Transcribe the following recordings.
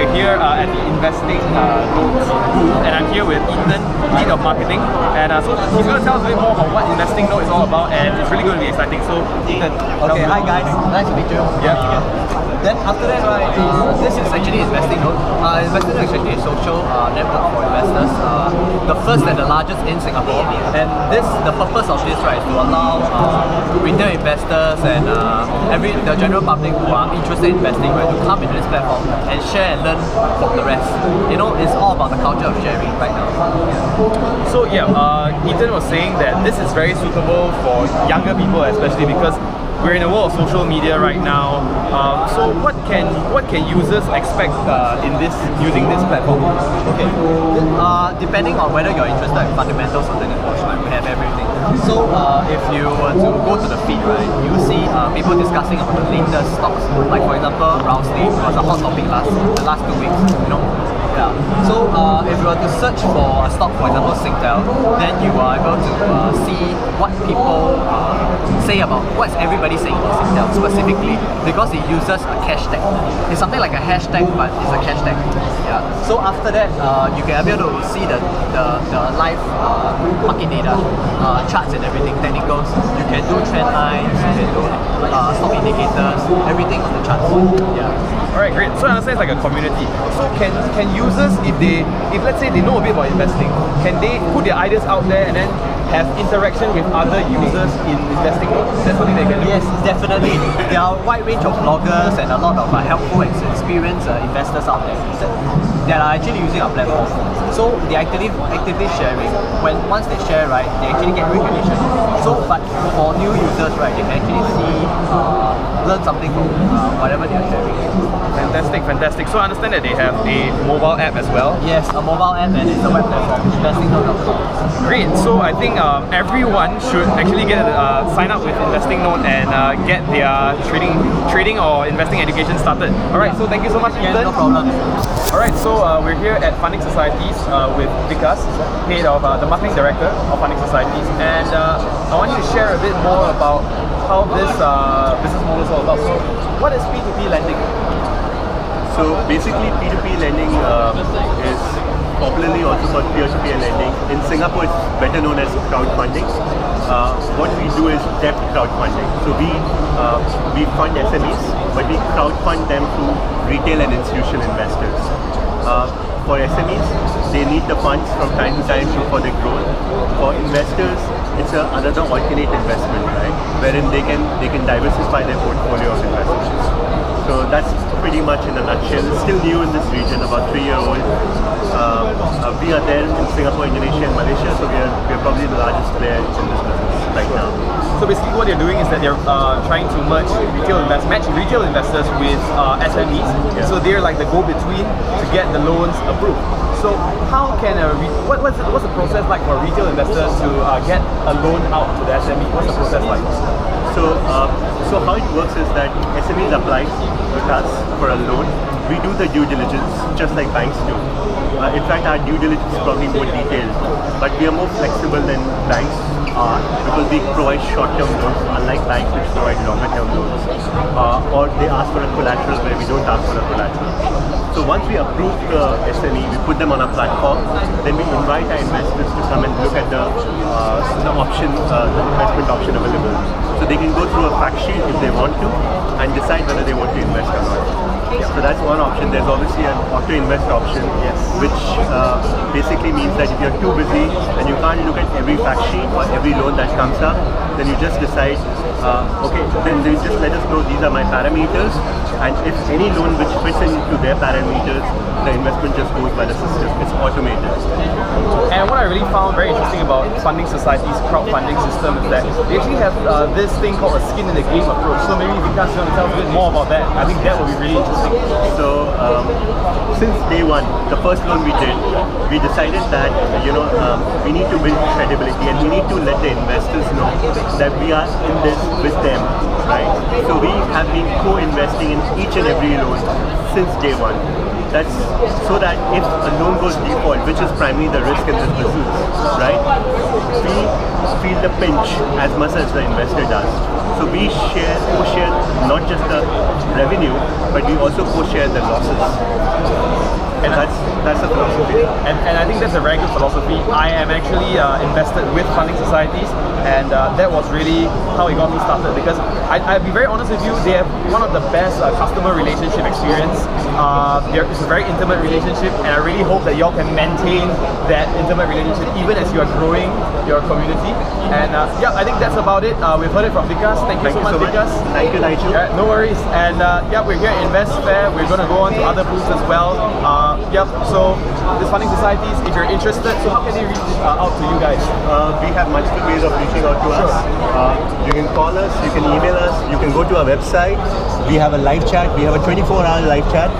we're here at the Investing Notes booth, and I'm here with Ethan, Lead of Marketing, and so he's going to tell us a bit more about what Investing Note is all about, and it's really going to be exciting. So Ethan, okay, hi guys, nice to meet you. Yeah. Then after that, right, this is actually Investing Note. Investing Note is actually a social network for investors, the first and the largest in Singapore. And the purpose of this, right, is to allow retail investors and the general public who are interested in investing, right, to come into this platform and share and learn from the rest. You know, it's all about the culture of sharing right now. So Ethan was saying that this is very suitable for younger people, especially because we're in a world of social media right now. So what can users expect using this platform? Okay, depending on whether you're interested in fundamentals or technicals, right, we have everything. So if you were to go to the feed, right, you see people discussing about the latest stocks. Like for example, Rousey was a hot topic the last 2 weeks. You know. Yeah. So if you were to search for a stock, for example Singtel, then you are able to see what people say about what's everybody saying about Singtel specifically, because it uses a hashtag. It's something like a hashtag, but it's a hashtag. Yeah. So after that, you can be able to see the live market data, charts and everything, technicals. You can do trend lines, you can do stock indicators, everything on the charts. Yeah. Alright, great. So I understand it's like a community. So can users, if let's say they know a bit about investing, can they put their ideas out there and then have interaction with other users in investing? That's something they can do? Yes, definitely. There are a wide range of bloggers and a lot of helpful and experienced investors out there that are actually using our platform. So they are actively sharing. Once they share, right, they actually get recognition. So, but for new users, right, they can actually learn something from whatever they are sharing. Fantastic. So I understand that they have a mobile app as well. Yes, a mobile app, and it's a web platform, investingnote.com. Great. So I think everyone should actually sign up with Investing Note and get their trading or investing education started. Alright, so thank you so much, Ethan. Yeah, no problem. Alright, so we're here at Funding Societies with Vikas, head of the marketing director of Funding Societies, and I want you to share a bit more about how this business model is all about. So what is P2P lending? So basically P2P lending is popularly also called peer-to-peer lending. In Singapore it's better known as crowdfunding. What we do is debt crowdfunding. So we fund SMEs, but we crowdfund them through retail and institutional investors. For SMEs, they need the funds from time to time for their growth. For investors, it's another alternate investment, right? Wherein they can diversify their portfolio of investments. So that's pretty much in a nutshell. It's still new in this region, about 3-year-old. We are there in Singapore, Indonesia and Malaysia, so we are probably the largest player in this business right now. So basically what they're doing is that they're trying to match retail investors with SMEs. Yeah. So they're like the go-between to get the loans approved. So how can what's the process like for a retail investor to get a loan out to the SME? What's the process like? So how it works is that SMEs apply with us for a loan. We do the due diligence just like banks do. In fact, our due diligence is probably more detailed, but we are more flexible than banks are because we provide short-term loans, unlike banks which provide longer-term loans. Or they ask for a collateral where we don't ask for a collateral. So once we approve the SME, we put them on our platform, then we invite our investors to come and look at the investment option available. So they can go through a fact sheet if they want to and decide whether they want to invest or not. So that's one option. There's obviously an auto-invest option, which basically means that if you're too busy and you can't look at every fact sheet or every loan that comes up, then you just decide, okay, then they just let us know these are my parameters, and if any loan which fits into their parameters, the investment just goes by the system. It's automated. And what I really found very interesting about Funding Society's crowdfunding system is that they actually have this thing called a skin in the game approach. So maybe Vikas, you want to tell us a bit more about that? I think that would be really interesting. So since day one, the first loan we did, we decided that we need to build credibility and we need to let the investors know that we are in this with them, right? So we have been co-investing in each and every loan since day one. That's so that if a loan goes default, which is primarily the risk in this business, right, we feel the pinch as much as the investor does. So we co-share not just the revenue, but we also co-share the losses. And that's the philosophy. And I think that's a very good philosophy. I am actually invested with funding societies, and that was really how it got me started, because I'll be very honest with you, they have one of the best customer relationship experience. It's a very intimate relationship, and I really hope that y'all can maintain that intimate relationship even as you are growing your community. And yeah, I think that's about it. We've heard it from Vikas. Thank you so much, Vikas. Thank you, Nigel. No worries. And yeah, we're here at Invest Fair. We're going to go on to other booths as well. Yep, so this funding societies, if you're interested, so how can they reach out to you guys? We have multiple ways of reaching out to us. You can call us, you can email us, you can go to our website. We have a live chat. We have a 24-hour live chat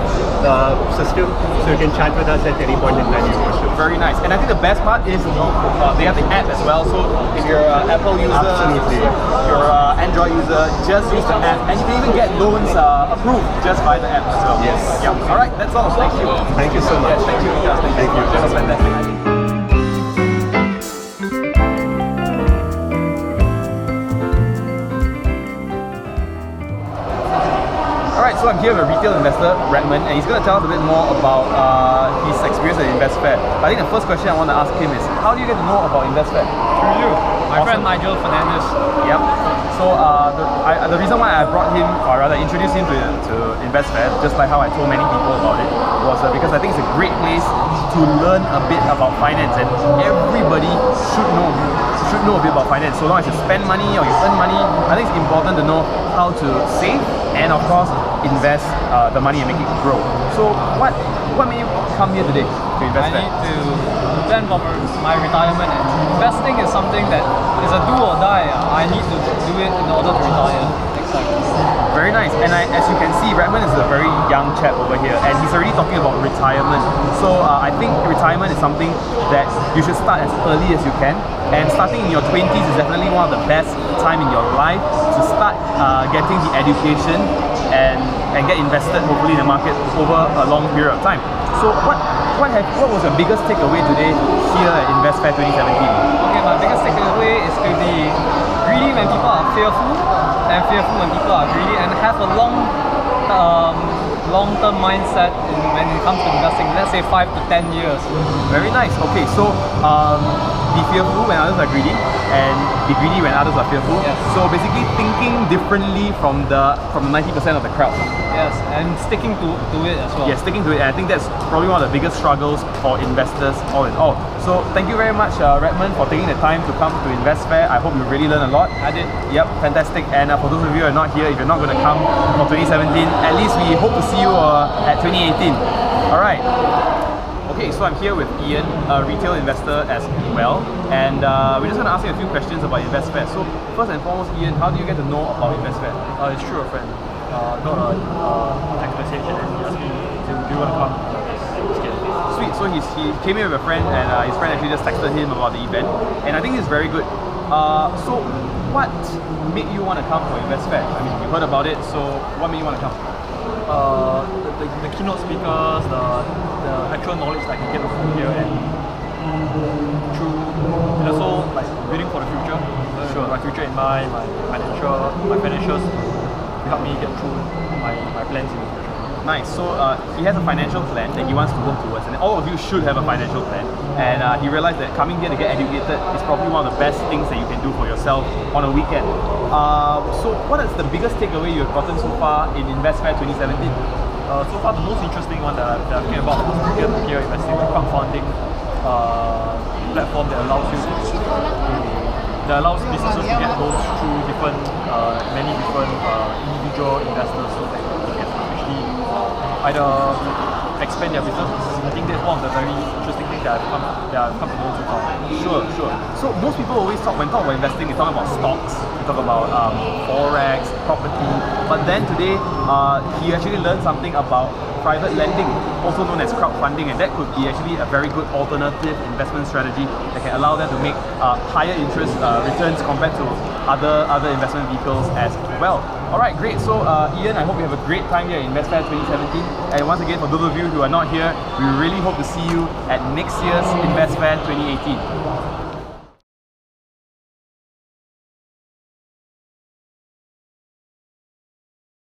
system, so you can chat with us at any point in time you wish to. Very nice. And I think the best part is they have the app as well. So if you're an Apple user, absolutely, you're an Android user, just use the app, and you can even get loans approved just by the app as well. Yes. Yeah. All right. That's all. Thank you. Thank you so much. Yes, thank you, Vikas. Thank you. That was fantastic. Alright, so I'm here with a retail investor, Redmond, and he's going to tell us a bit more about his experience at Invest Fair. But I think the first question I want to ask him is, how do you get to know about Invest Fair? Through you, my friend Nigel Fernandez. Yep. So the reason why I brought him, or rather introduced him to Invest Fair, just like how I told many people about it, was because I think it's a great place to learn a bit about finance, and everybody should know a bit about finance. So long as you spend money or you earn money, I think it's important to know how to save and of course invest the money and make it grow. So what made you come here today to Invest Fair? I need to plan for my retirement, and investing is something that is a do or die. I need to do it in order to retire next time. Very nice. And as you can see, Redmond is a very young chap over here, and he's already talking about retirement. So I think retirement is something that you should start as early as you can. And starting in your 20s is definitely one of the best time in your life to start getting the education and get invested hopefully in the market over a long period of time. So what was your biggest takeaway today here at Invest Fair 2017? Okay, my biggest takeaway is to be greedy when people are fearful, and fearful when people are greedy, and have a long-term mindset when it comes to investing. Let's say 5 to 10 years. Very nice. Okay, so be fearful when others are greedy, and be greedy when others are fearful. Yes. So basically thinking differently from the 90% of the crowd. Yes, and sticking to it as well. Yeah, sticking to it. And I think that's probably one of the biggest struggles for investors all in all. So thank you very much, Redmond, for taking the time to come to Invest Fair. I hope you really learned a lot. I did. Yep, fantastic. And for those of you who are not here, if you're not going to come for 2017, at least we hope to see you at 2018. All right. Okay, so I'm here with Ian, a retail investor as well, and we're just going to ask you a few questions about Invest Fair. So first and foremost, Ian, how do you get to know about Invest Fair? It's true, a friend. Got a text message and he asked me, do you want to come? Sweet. So he came here with a friend, and his friend actually just texted him about the event, and I think it's very good. So what made you want to come for Invest Fair? I mean, you heard about it, so what made you want to come? The keynote speakers, the actual knowledge that I can get from here, and also like building for the future. Sure. My future in mind, my financials to help me get through my plans in the future. Nice. So he has a financial plan that he wants to work towards, and all of you should have a financial plan. And he realized that coming here to get educated is probably one of the best things that you can do for yourself on a weekend. So what is the biggest takeaway you have gotten so far in Invest Fair 2017? So far, the most interesting one that I've heard about was peer-to-peer investing, the crowdfunding platform that allows businesses to get loans through many different individual investors, so that they can actually either expand their business. I think that's one of the very interesting things that I've come to know so far. Sure. So most people always talk about investing, they talk about stocks, they talk about forex, property. But then today, he actually learned something about private lending, also known as crowdfunding, and that could be actually a very good alternative investment strategy that can allow them to make higher interest returns compared to other investment vehicles as well. Alright, great. So Ian, I hope you have a great time here at Invest Fair 2017. And once again, for those of you who are not here, we really hope to see you at next year's Invest Fair 2018.